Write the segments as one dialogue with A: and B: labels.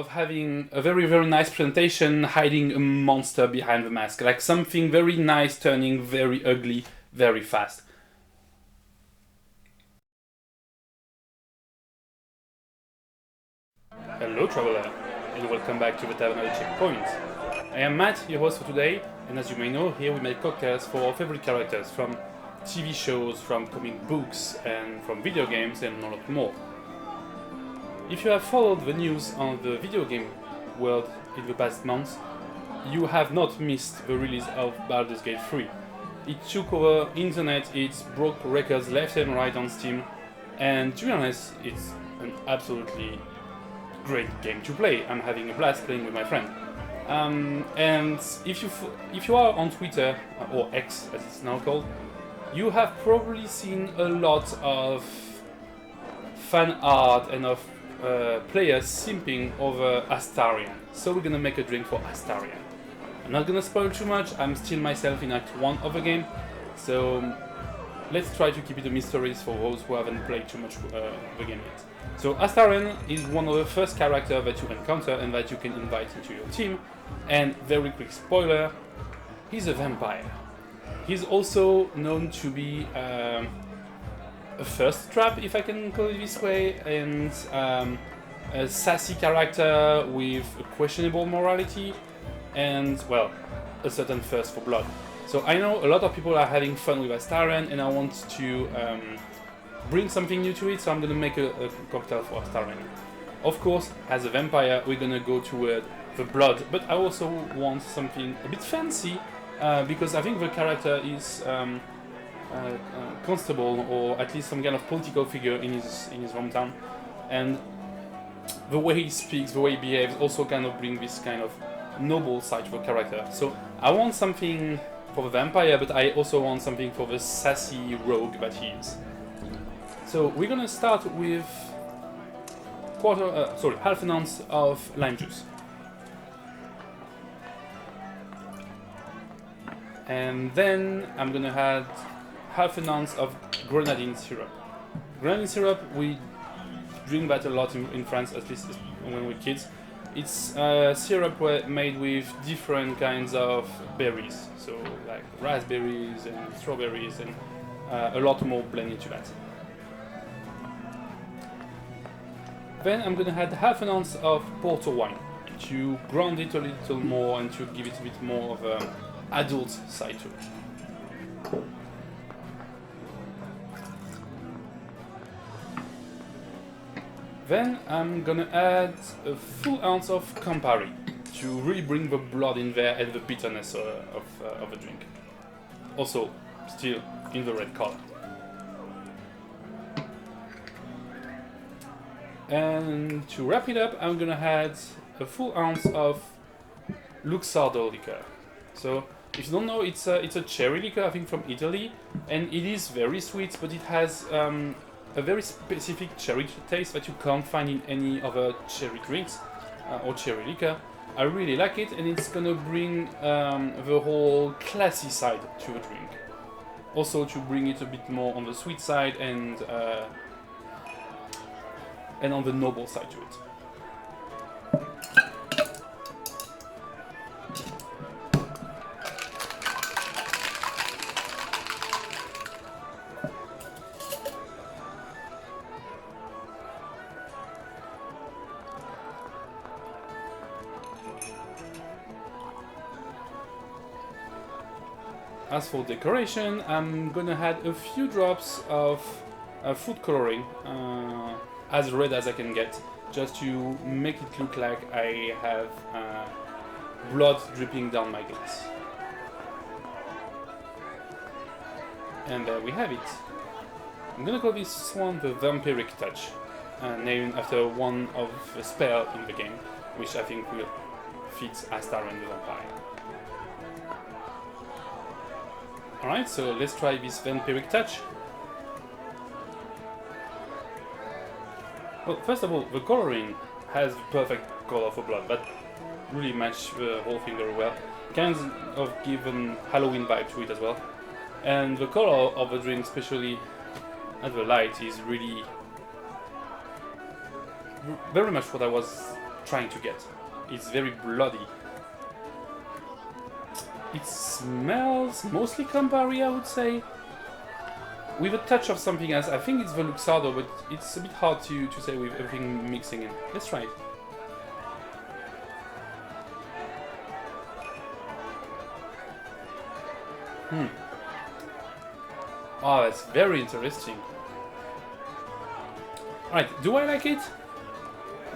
A: of having a very, very nice presentation hiding a monster behind the mask. Like something very nice turning very ugly very fast. Hello traveler, and welcome back to the Tavern Checkpoint. I am Matt, your host for today, and as you may know, here we make cocktails for our favorite characters from TV shows, from comic books, and from video games, and a lot more. If you have followed the news on the video game world in the past months, you have not missed the release of Baldur's Gate 3. It took over internet, it broke records left and right on Steam, and to be honest, it's an absolutely great game to play. I'm having a blast playing with my friend. And if you are on Twitter, or X as it's now called, you have probably seen a lot of fan art and of players simping over Astarion. So we're gonna make a drink for Astarion. I'm not gonna spoil too much, I'm still myself in Act 1 of the game, so let's try to keep it a mystery for those who haven't played too much the game yet. So Astarion is one of the first characters that you encounter and that you can invite into your team, and very quick spoiler, he's a vampire. He's also known to be a thirst trap, if I can call it this way, and a sassy character with a questionable morality, and, well, a certain thirst for blood. So I know a lot of people are having fun with Astarion, and I want to bring something new to it, so I'm gonna make a cocktail for Astarion. Of course, as a vampire, we're gonna go toward the blood, but I also want something a bit fancy, because I think the character is constable, or at least some kind of political figure in his hometown, and the way he speaks, the way he behaves, also kind of bring this kind of noble side to the character. So I want something for the vampire, but I also want something for the sassy rogue that he is. So we're gonna start with half an ounce of lime juice. And then I'm gonna add half an ounce of Grenadine Syrup. Grenadine Syrup, we drink that a lot in France, at least when we were kids. It's syrup made with different kinds of berries, so like raspberries and strawberries, and a lot more blend into that. Then I'm gonna add half an ounce of Porto Wine to ground it a little more and to give it a bit more of an adult side to it. Then I'm gonna add a full ounce of Campari to really bring the blood in there and the bitterness of the drink. Also, still in the red color. And to wrap it up, I'm gonna add a full ounce of Luxardo liqueur. So, if you don't know, it's a cherry liqueur, I think from Italy, and it is very sweet, but it has a very specific cherry taste that you can't find in any other cherry drinks or cherry liquor. I really like it, and it's gonna bring the whole classy side to the drink. Also to bring it a bit more on the sweet side and on the noble side to it. As for decoration, I'm gonna add a few drops of food coloring, as red as I can get, just to make it look like I have blood dripping down my glass. And there we have it. I'm gonna call this one the Vampiric Touch, named after one of the spells in the game, which I think will fit Astarion the Vampire. Alright, so let's try this Vampiric Touch. Well, first of all, the coloring has the perfect color for blood, but really match the whole thing very well. Kind of give a Halloween vibe to it as well. And the color of the drink, especially at the light, is really very much what I was trying to get. It's very bloody. It smells mostly Campari, I would say, with a touch of something else. I think it's the Luxardo, but it's a bit hard to say with everything mixing in. Let's try it. Oh, that's very interesting. Alright, do I like it?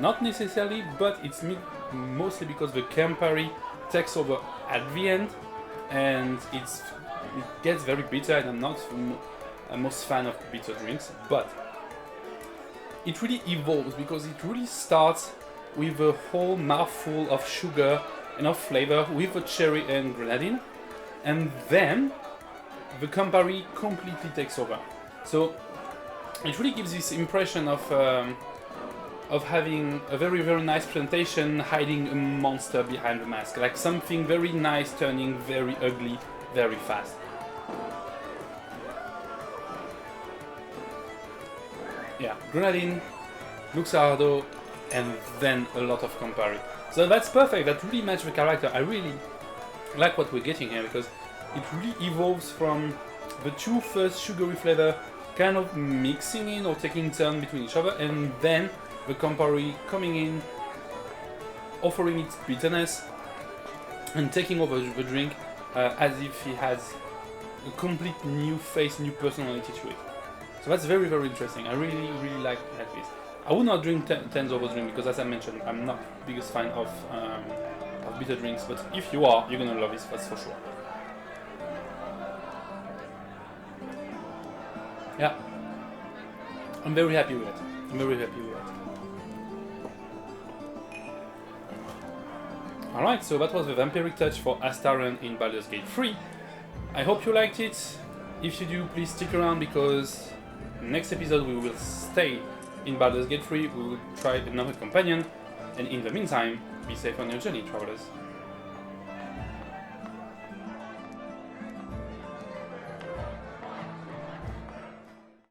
A: Not necessarily, but it's mostly because the Campari takes over at the end, and it gets very bitter, and I'm not the most fan of bitter drinks, but it really evolves because it really starts with a whole mouthful of sugar and of flavor with the cherry and grenadine, and then the Campari completely takes over. So it really gives this impression of having a very, very nice presentation hiding a monster behind the mask, like something very nice turning very ugly very fast. Yeah, Grenadine, Luxardo, and then a lot of Campari. So that's perfect, that really matches the character. I really like what we're getting here because it really evolves from the two first sugary flavor kind of mixing in or taking turn between each other, and then the Campari coming in, offering its bitterness and taking over the drink as if he has a complete new face, new personality to it. So that's very, very interesting. I really, really like this. I would not drink 10s over drink because, as I mentioned, I'm not the biggest fan of bitter drinks, but if you are, you're gonna love this, that's for sure. Yeah, I'm very happy with it. I'm very happy with it. Alright, so that was the Vampiric Touch for Astarion in Baldur's Gate 3. I hope you liked it. If you do, please stick around because next episode we will stay in Baldur's Gate 3. We will try another companion, and in the meantime, be safe on your journey, travelers.